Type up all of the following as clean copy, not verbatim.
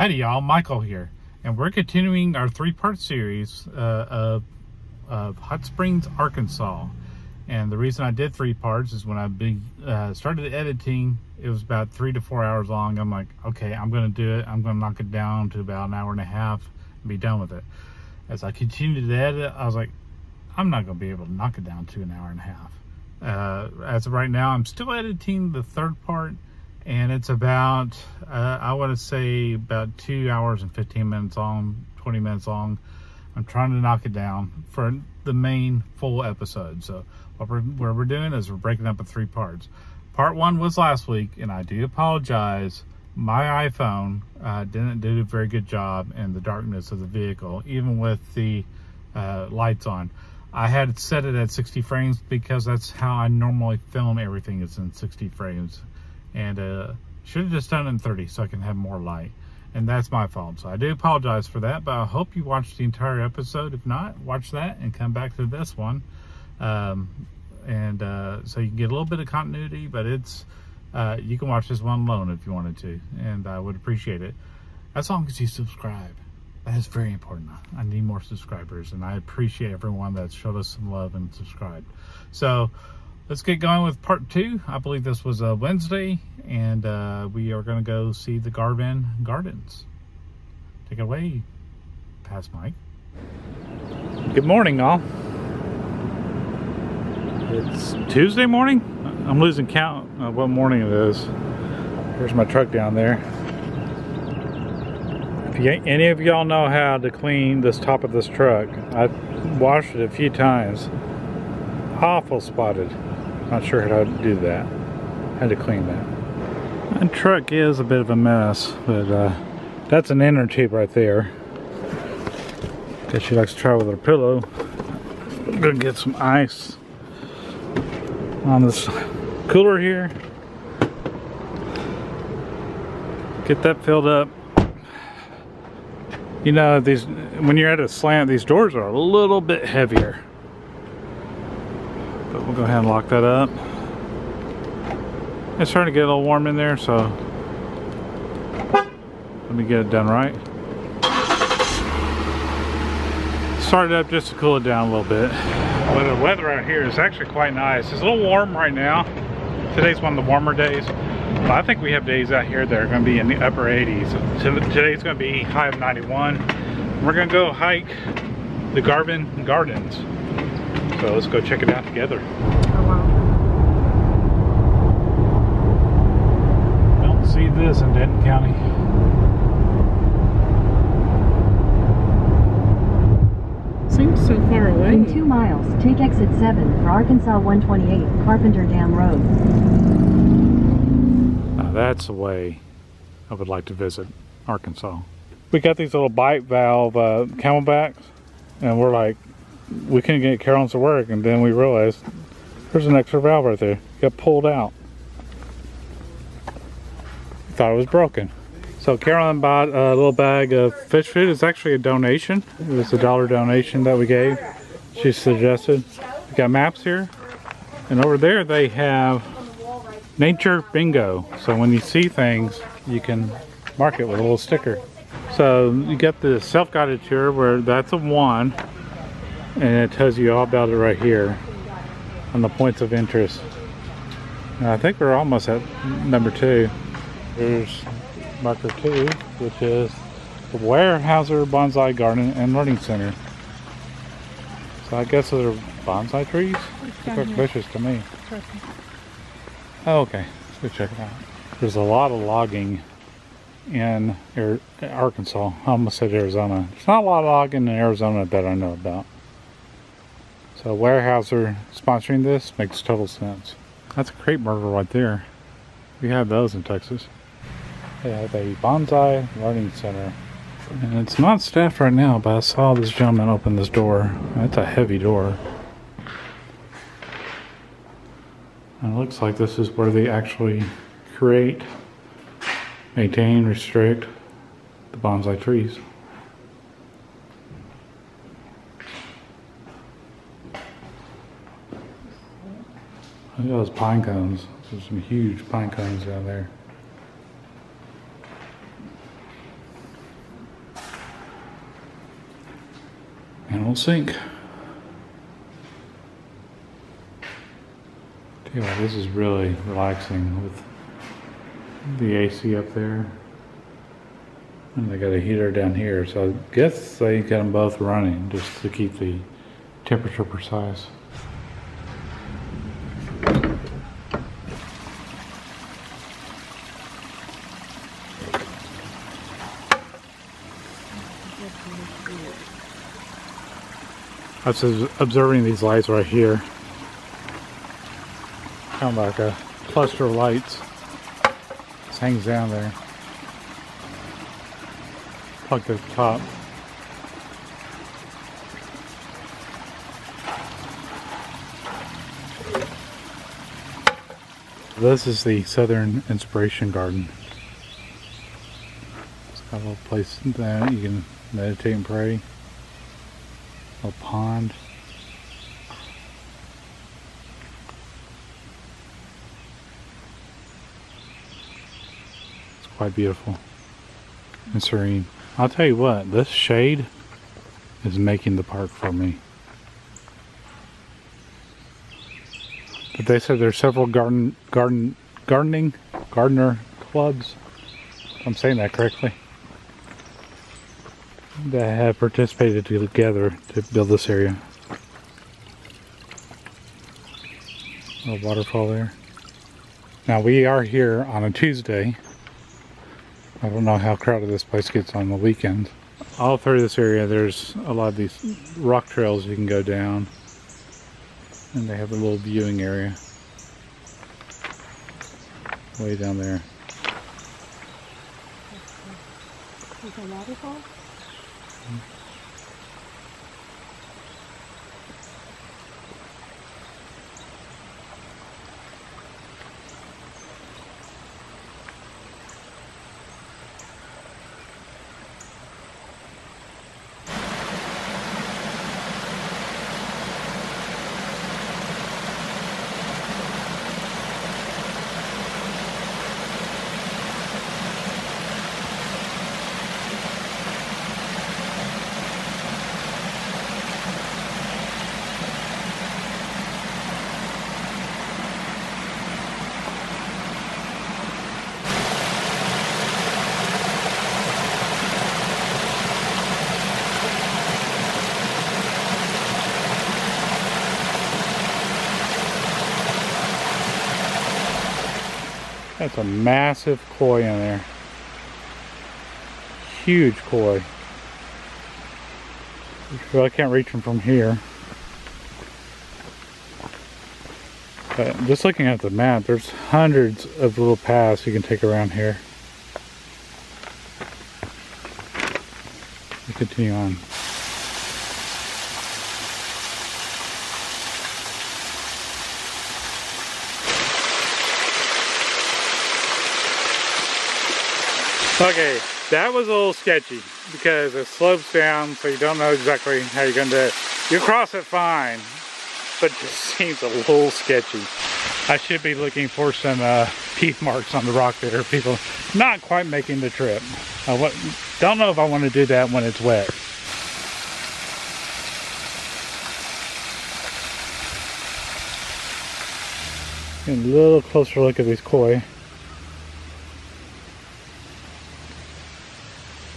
Howdy y'all, Michael here, and we're continuing our three-part series of Hot Springs, Arkansas. And the reason I did 3 parts is when I started editing, it was about 3 to 4 hours long. I'm like, okay, I'm going to do it. I'm going to knock it down to about an hour and a half and be done with it. As I continued to edit, I was like, I'm not going to be able to knock it down to an hour and a half. As of right now, I'm still editing the 3rd part. And it's about, I want to say about 2 hours and 15 minutes long, 20 minutes long. I'm trying to knock it down for the main full episode. So what we're doing is we're breaking up in 3 parts. Part 1 was last week, and I do apologize. My iPhone didn't do a very good job in the darkness of the vehicle, even with the lights on. I had set it at 60 frames because that's how I normally film everything, is in 60 frames. And should have just done it in 30 so I can have more light, and that's my fault. So I do apologize for that, but I hope you watched the entire episode. If not, watch that and come back to this one, so you can get a little bit of continuity. But it's you can watch this one alone if you wanted to, and I would appreciate it as long as you subscribe. That is very important. I need more subscribers, and I appreciate everyone that showed us some love and subscribed. So let's get going with part 2. I believe this was a Wednesday, and we are going to go see the Garvan Gardens. Take it away, Past Mike. Good morning, all. It's Tuesday morning. I'm losing count of what morning it is. There's my truck down there. If any of y'all know how to clean this top of this truck, I've washed it a few times. Awful spotted. Not sure how to do that. Had to clean that. The truck is a bit of a mess, but that's an inner tube right there. Guess she likes to travel with her pillow. I'm gonna get some ice on this cooler here. Get that filled up. You know, when you're at a slant, these doors are a little bit heavier. But we'll go ahead and lock that up. It's starting to get a little warm in there, so let me get it done right. Start it up just to cool it down a little bit. Well, the weather out here is actually quite nice. It's a little warm right now. Today's one of the warmer days. But I think we have days out here that are going to be in the upper 80s. Today's going to be high of 91. We're going to go hike the Garvan Gardens. So let's go check it out together. Oh, wow. Don't see this in Denton County. Seems so far away. In 2 miles, take exit 7 for Arkansas 128, Carpenter Dam Road. Now that's the way I would like to visit Arkansas. We got these little bite valve camelbacks, and we're like, we couldn't get Carolyn to work, and then we realized there's an extra valve right there. It got pulled out. Thought it was broken. So Carolyn bought a little bag of fish food. It's actually a donation. It was a $1 donation that we gave. She suggested. We got maps here, and over there they have nature bingo. So when you see things, you can mark it with a little sticker. So you got the self-guided tour where that's a 1. And it tells you all about it right here on the points of interest. And I think we're almost at number 2. There's marker 2, which is the Weyerhaeuser Bonsai Garden and Learning Center. So I guess those are bonsai trees? Look like bushes to me. Oh, okay. Let's go check it out. There's a lot of logging in Arkansas. I almost said Arizona. There's not a lot of logging in Arizona that I know about. So Weyerhaeuser sponsoring this makes total sense. That's a crepe myrtle right there. We have those in Texas. They have a bonsai learning center. And it's not staffed right now, but I saw this gentleman open this door. It's a heavy door. And it looks like this is where they actually create, maintain, restrict the bonsai trees. Look at those pine cones. There's some huge pine cones down there. And we'll sink. Tell you what, this is really relaxing with the AC up there. And they got a heater down here, so I guess they got them both running just to keep the temperature precise. I was observing these lights right here. Kind of like a cluster of lights. This hangs down there. Plugged at the top. This is the Southern Inspiration Garden. It's got a little place there you can meditate and pray. A little pond. It's quite beautiful and serene. I'll tell you what, this shade is making the park for me. But they said there's several gardener clubs, if I'm saying that correctly, that have participated together to build this area. A little waterfall there. Now we are here on a Tuesday. I don't know how crowded this place gets on the weekends. All through this area there's a lot of these rock trails you can go down. And they have a little viewing area. Way down there. Is a waterfall? That's a massive koi in there. Huge koi. Well, I can't reach them from here. But just looking at the map, there's hundreds of little paths you can take around here. We'll continue on. Okay, that was a little sketchy because it slopes down, so you don't know exactly how you're going to do it. You cross it fine, but it just seems a little sketchy. I should be looking for some teeth marks on the rock there. People not quite making the trip. Don't know if I want to do that when it's wet. Getting a little closer look at these koi.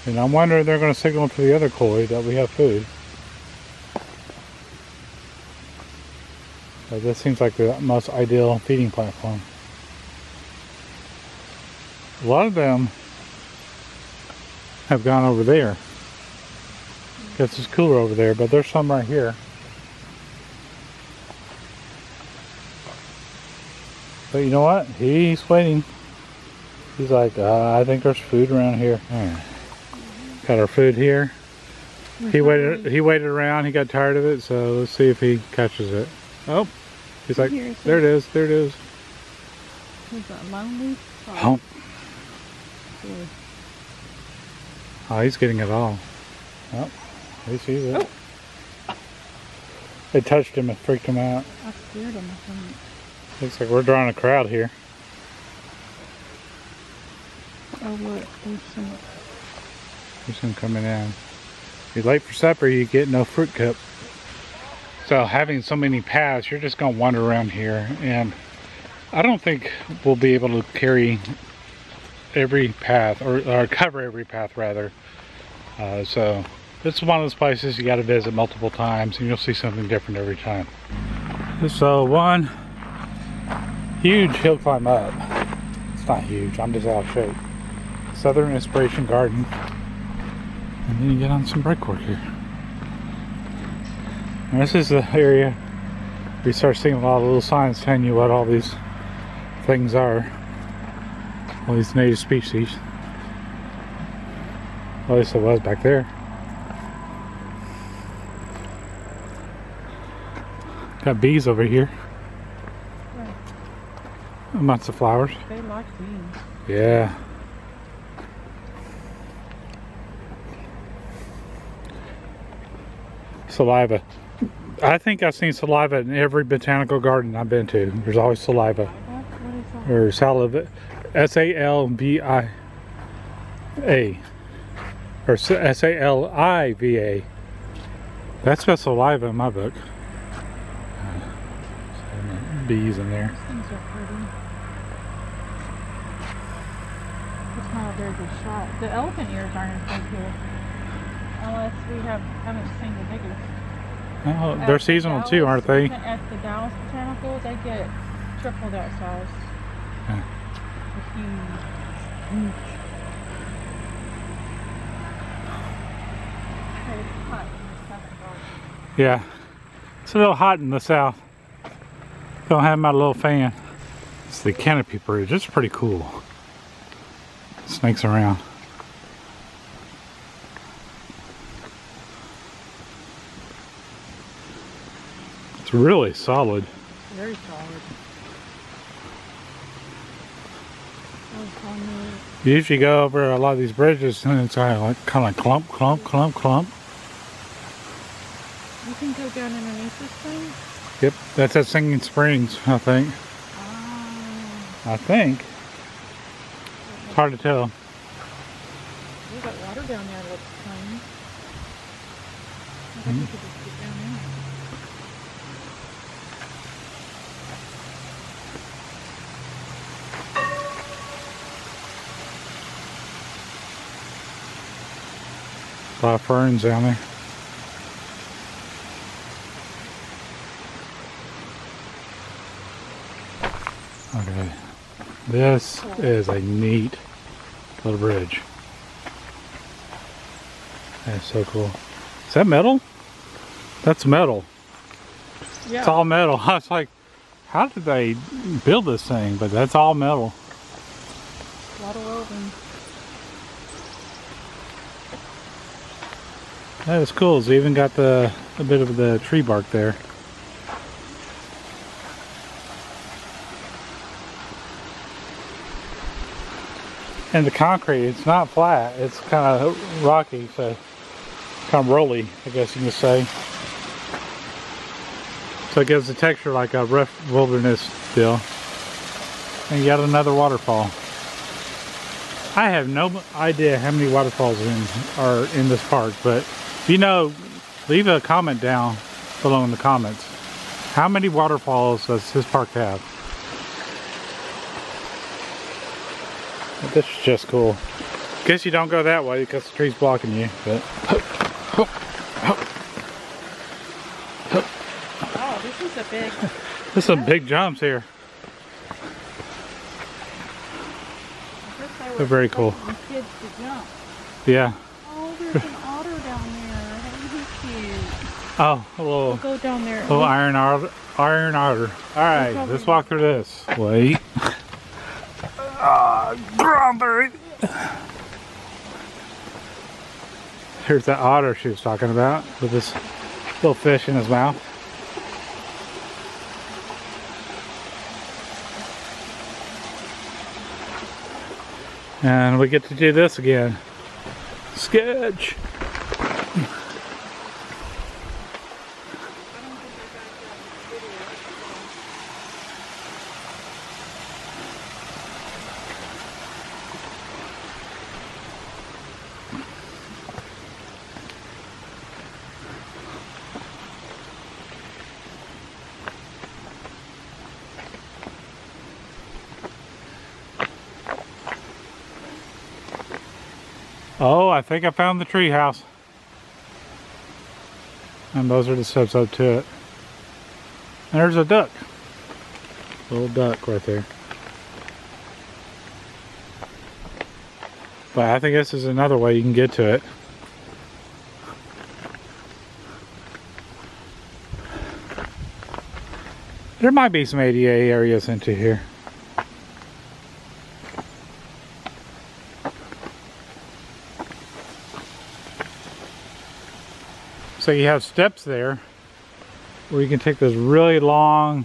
And I'm wondering if they're going to signal to the other koi that we have food. But this seems like the most ideal feeding platform. A lot of them have gone over there. Guess it's cooler over there, but there's some right here. But you know what? He's waiting. He's like, I think there's food around here. Alright. Got our food here. He waited around, he got tired of it, so let's see if he catches it. Oh, he's like, there it is, there it is. Is that lonely? Oh. Oh, he's getting it all. Oh, he sees it. Oh. It touched him, it freaked him out. I scared him, I think. Looks like we're drawing a crowd here. Oh look, there's some. There's some coming in. you're late for supper, you get no fruit cup. So having so many paths, you're just gonna wander around here, and I don't think we'll be able to carry every path, or cover every path rather. So this is one of those places you got to visit multiple times, and you'll see something different every time. So one huge hill climb up. It's not huge, I'm just out of shape. Southern Inspiration Garden. And then you get on some breakwork here. And this is the area where you start seeing a lot of little signs telling you what all these things are. All these native species. Well, at least it was back there. Got bees over here. And lots of flowers. They like bees. Yeah. Saliva. I think I've seen saliva in every botanical garden I've been to. There's always saliva. What is that? Or saliva. S-A-L-V-I-A. Or S-A-L-I-V-A. That's got saliva in my book. Bees in there. These things are pretty. It's not a very good shot. The elephant ears aren't as good. Unless we haven't seen the biggest. Oh, they're seasonal too, aren't they? At the Dallas Botanical, they get triple that size. Yeah. They're huge. It's hot in the southern garden. Yeah. It's a little hot in the south. Don't have my little fan. It's the canopy bridge. It's pretty cool. Snakes around. It's really solid. Very solid. You usually go over a lot of these bridges and it's kind of clump, clump, clump, clump. You can go down underneath this thing? Yep, that's at Singing Springs, I think. Ah. I think. It's hard to tell. There's that water down there looks clean. I think we could just get down there. A lot of ferns down there. Okay, this is a neat little bridge. That's so cool. Is that metal? That's metal. Yeah. It's all metal. I was like, how did they build this thing? But that's all metal. A lot of woven. That is cool. It's even got a bit of the tree bark there. And the concrete, it's not flat. It's kind of rocky, so kind of rolly, I guess you can say. So it gives the texture like a rough wilderness deal. And you got another waterfall. I have no idea how many waterfalls are in this park, but if you know, leave a comment down below in the comments. How many waterfalls does this park have? This is just cool. Guess you don't go that way because the tree's blocking you. But Oh, this is a big. there's some big jumps here. They're very cool. Kids to jump. Yeah. Oh, there's an otter down there. He's cute. Oh, a We'll little, go down there. little iron otter. Iron otter. All right, let's walk through this. Wait. Grumpy. Here's that otter she was talking about with this little fish in his mouth. And we get to do this again. Sketch. Oh, I think I found the tree house. And those are the steps up to it. And there's a duck. Little duck right there. But I think this is another way you can get to it. There might be some ADA areas into here. So you have steps there where you can take this really long,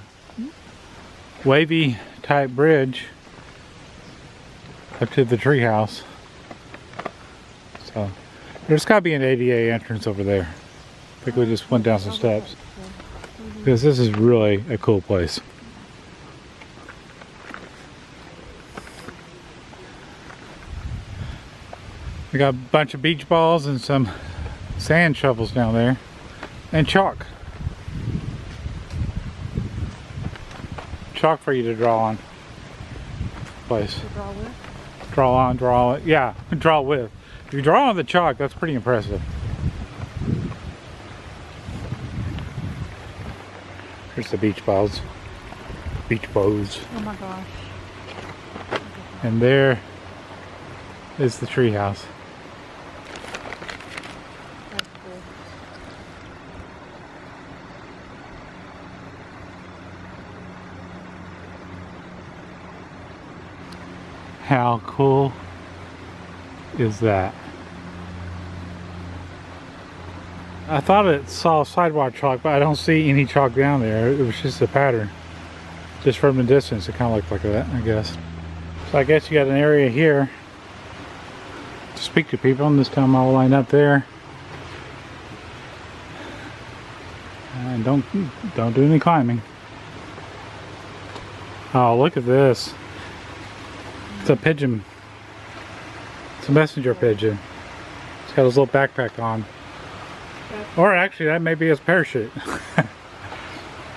wavy type bridge up to the treehouse. So there's got to be an ADA entrance over there. I think we just went down some steps. Because this is really a cool place. We got a bunch of beach balls and some sand shovels down there. And chalk. Chalk for you to draw on. Place. Draw with? Draw on, draw it. Yeah, draw with. If you draw on the chalk, that's pretty impressive. Here's the beach balls. Beach bows. Oh my gosh. And there is the treehouse. That's cool. How cool is that? I thought it saw sidewalk chalk, but I don't see any chalk down there. It was just a pattern. Just from the distance, it kind of looked like that, I guess. So I guess you got an area here to speak to people, and this time I'll line up there. And don't do any climbing. Oh, look at this. It's a pigeon. It's a messenger pigeon. It's got his little backpack on. Or actually, that may be his parachute.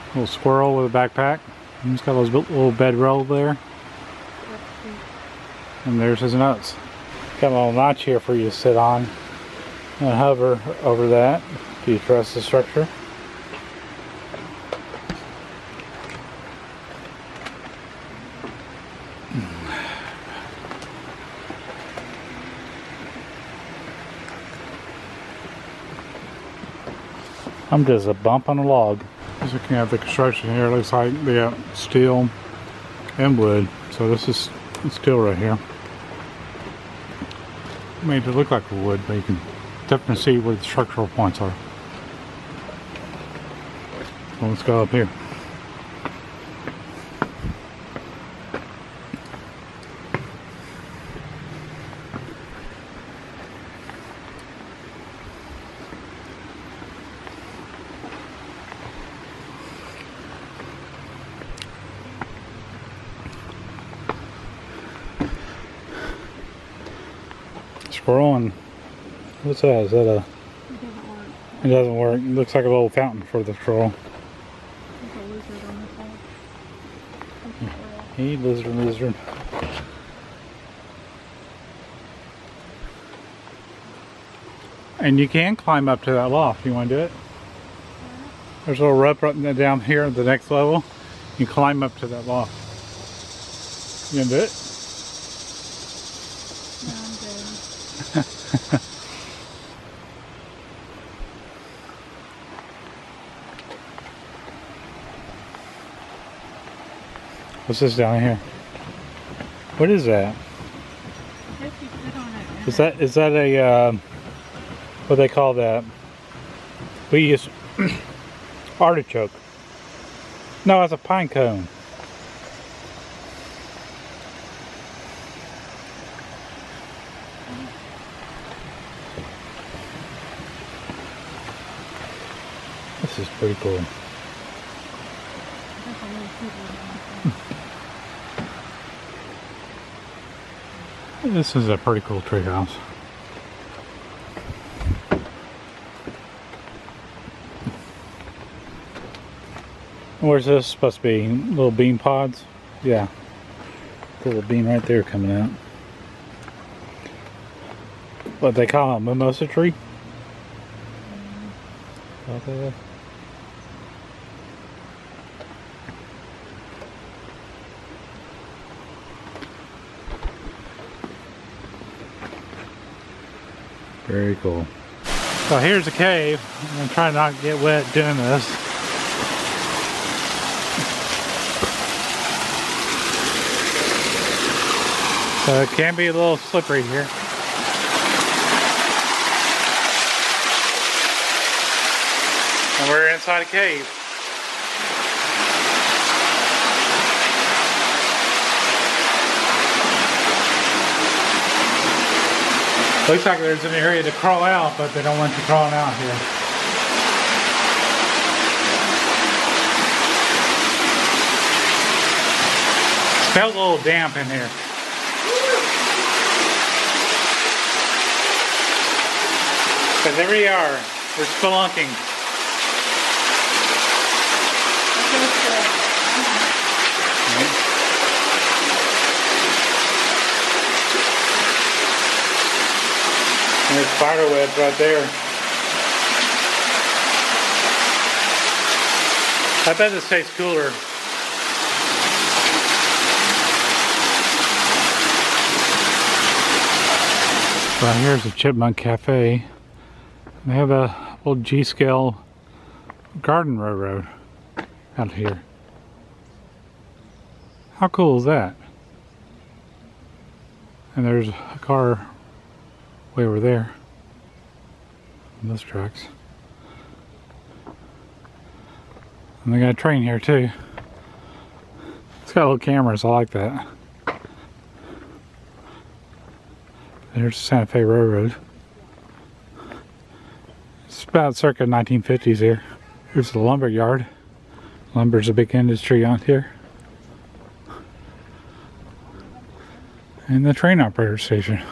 Little squirrel with a backpack. He's got his little bedroll there. And there's his nuts. Got a little notch here for you to sit on and hover over that. Do you trust the structure? I'm just a bump on a log. As you can have the construction here, it looks like they have steel and wood. So this is steel right here. Made it look like wood, but you can definitely see where the structural points are. So let's go up here. Scrolling. What's that? Is that a... It doesn't work. It looks like a little fountain for the scroll. There's a lizard on the side. Hey, lizard. And you can climb up to that loft. You want to do it? There's a little rope right down here at the next level. You can climb up to that loft. You gonna do it? No, I'm good. What's this down here? What is that? I guess you sit on it. Is that a what do they call that? We use artichoke. No, it's a pine cone. This is pretty cool. This is a pretty cool tree house. Where's this supposed to be? Little bean pods? Yeah. Little bean right there coming out. what they call a mimosa tree. Okay. Very cool. So here's a cave. I'm gonna try not to get wet doing this. So it can be a little slippery here. And we're inside a cave. Looks like there's an area to crawl out, but they don't want you crawling out here. Smells a little damp in here. But there we are. We're spelunking. There's spider webs right there. I bet this tastes cooler. Right here's a Chipmunk Cafe. They have a little G-scale garden railroad out here. How cool is that? And there's a car way over there on those tracks. And they got a train here too. It's got little cameras, I like that. There's the Santa Fe Railroad. It's about circa 1950s here. Here's the lumber yard. Lumber's a big industry out here. And the train operator station.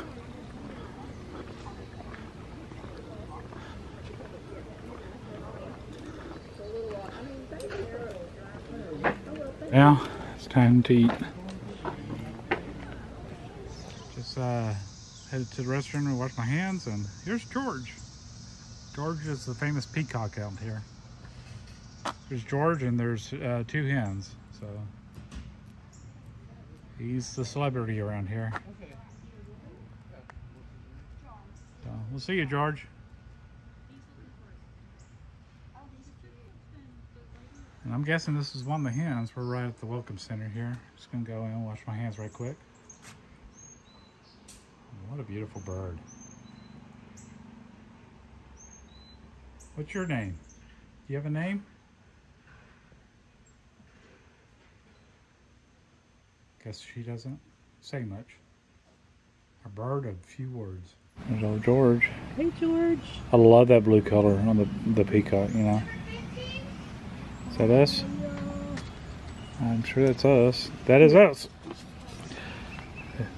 Now it's time to eat. Just headed to the restaurant and wash my hands, and here's George. George is the famous peacock out here. There's George and there's 2 hens, so he's the celebrity around here. So we'll see you, George. And I'm guessing this is one of the hens. We're right at the welcome center here. Just gonna go in and wash my hands right quick. What a beautiful bird. What's your name? Do you have a name? Guess she doesn't say much. A bird of few words. There's old George. Hey, George. I love that blue color on the peacock, you know. Is that us? I'm sure that's us. That is us.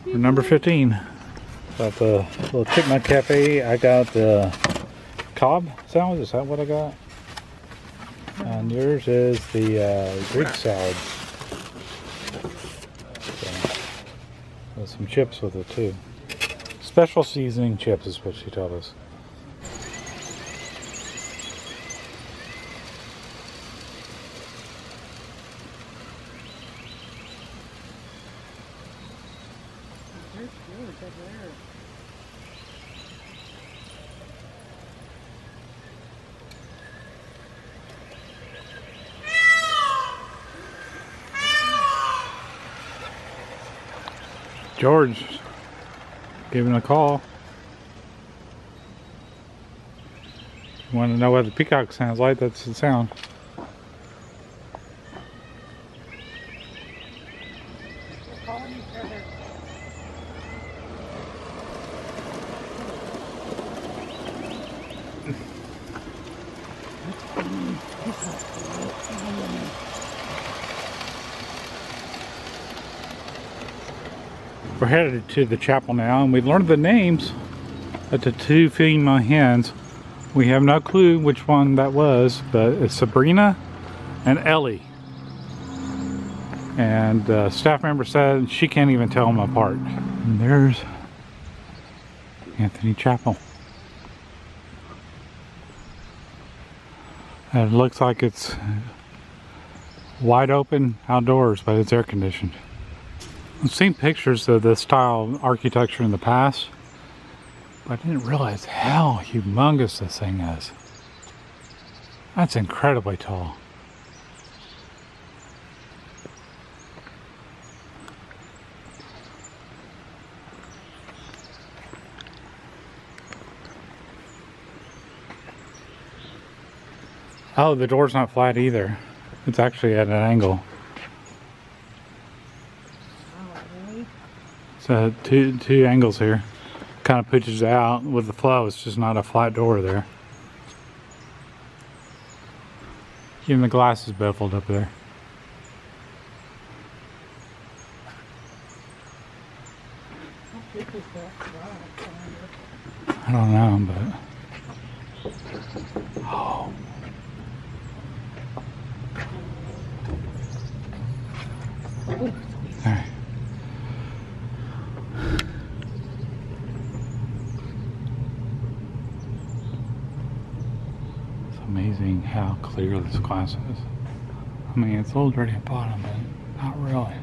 We're number 15. At the little Chipmunk Cafe, I got the Cobb salad. Is that what I got? And yours is the Greek salad. So, with some chips with it too. Special seasoning chips is what she told us. There's George over there. George giving a call. You want to know what the peacock sounds like? That's the sound. We're headed to the chapel now, and we've learned the names of the 2 female hens. We have no clue which one that was, but it's Sabrina and Ellie. And the staff member said she can't even tell them apart. And there's Anthony Chapel. And it looks like it's wide open outdoors, but it's air conditioned. I've seen pictures of this style of architecture in the past, but I didn't realize how humongous this thing is. That's incredibly tall. Oh, the door's not flat either. It's actually at an angle. Oh, really? So two angles here. Kind of pushes out with the flow. It's just not a flat door there. Even the glass is beveled up there. How big is that garage? I don't know, but... Oh. There. It's amazing how clear this glass is. I mean, it's a little dirty at the bottom, but not really.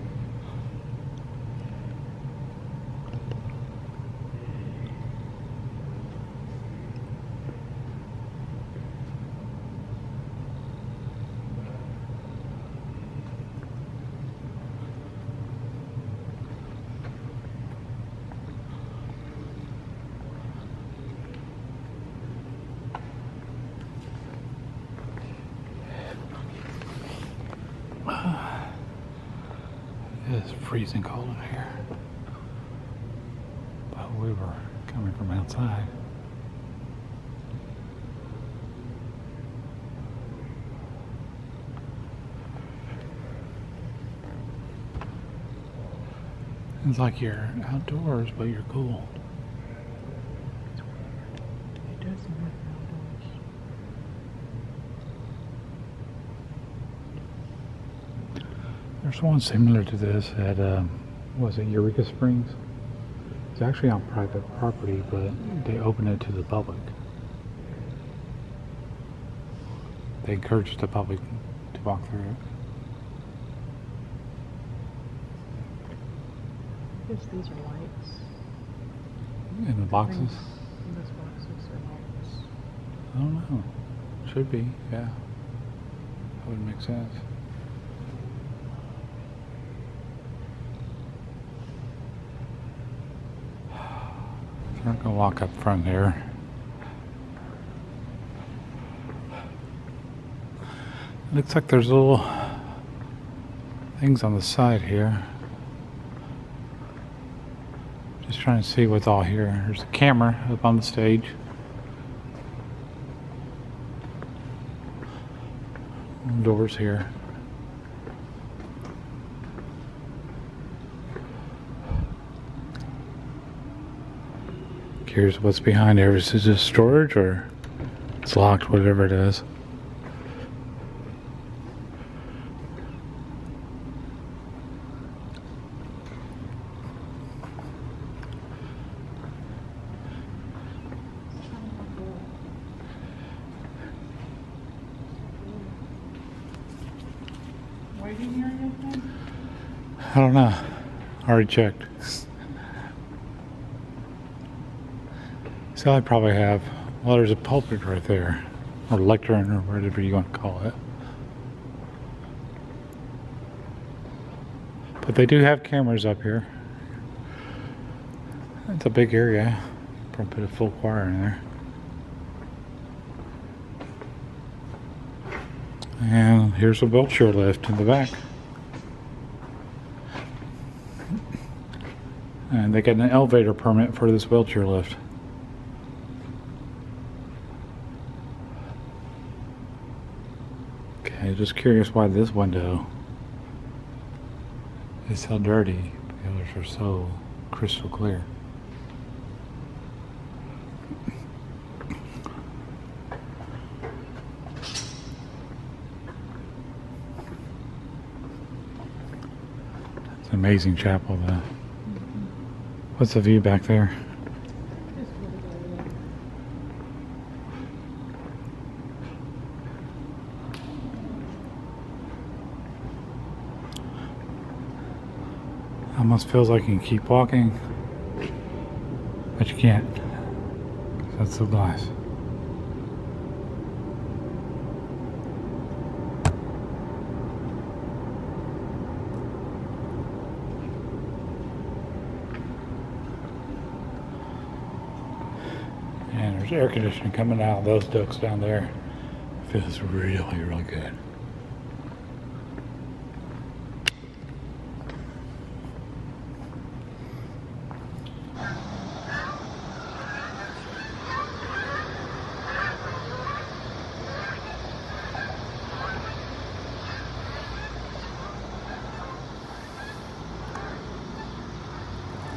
It is freezing cold in here, but we were coming from outside. It's like you're outdoors, but you're cool. It does look outdoors. There's one similar to this at, was it Eureka Springs? It's actually on private property, but they open it to the public. They encourage the public to walk through it. I guess these are lights. In the boxes? In those boxes are lights. I don't know. Should be, yeah. That would make sense. We're gonna walk up front here. Looks like there's little things on the side here. Just trying to see what's all here. There's a camera up on the stage. Doors here. Curious what's behind there. Is it just storage or it's locked, whatever it is? Waiting area thing? I don't know. I already checked. So I probably have, well, there's a pulpit right there, or lectern, or whatever you want to call it. But they do have cameras up here. It's a big area. Probably put a full choir in there. And here's a wheelchair lift in the back. And they got an elevator permit for this wheelchair lift. Okay, just curious why this window is so dirty. The others are so crystal clear. It's an amazing chapel though. What's the view back there? Just Almost feels like you can keep walking, but you can't. That's so nice. And there's air conditioning coming out of those ducts down there. Feels really, really good.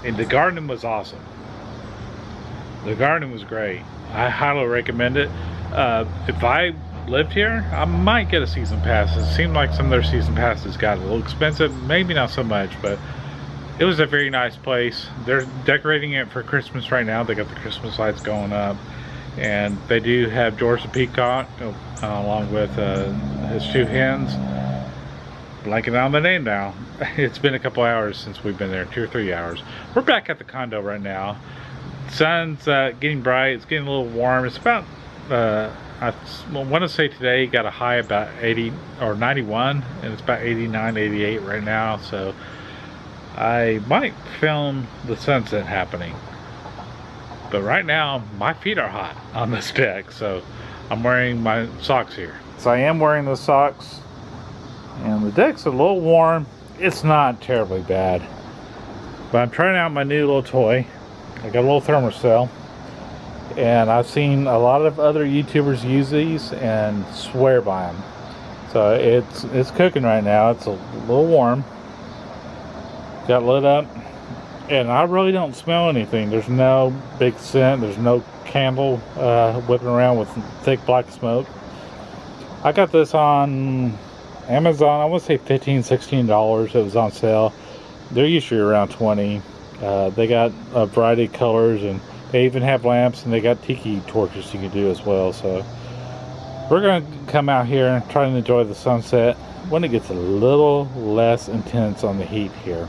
And the garden was awesome. The garden was great. I highly recommend it. If I lived here, I might get a season pass. It seemed like some of their season passes got a little expensive. Maybe not so much, but it was a very nice place. They're decorating it for Christmas right now. They got the Christmas lights going up. And they do have George the Peacock along with his 2 hens. Blanking on the name now. It's been a couple hours since we've been there, 2 or 3 hours. We're back at the condo right now. Sun's getting bright. It's getting a little warm. It's about I want to say today got a high about 80 or 91, and it's about 89, 88 right now. So I might film the sunset happening. But right now my feet are hot on this deck, so I'm wearing my socks here. So I am wearing the socks, and the deck's a little warm. It's not terribly bad, but I'm trying out my new little toy. I got a little thermocell, and I've seen a lot of other YouTubers use these and swear by them. So it's cooking right now. It's a little warm. Got lit up, and I really don't smell anything. There's no big scent. There's no candle whipping around with thick black smoke. I got this on Amazon. I want to say $15–16. It was on sale. They're usually around 20. They got a variety of colors, and they even have lamps, and they got tiki torches you can do as well. So we're going to come out here and try to enjoy the sunset when it gets a little less intense on the heat here.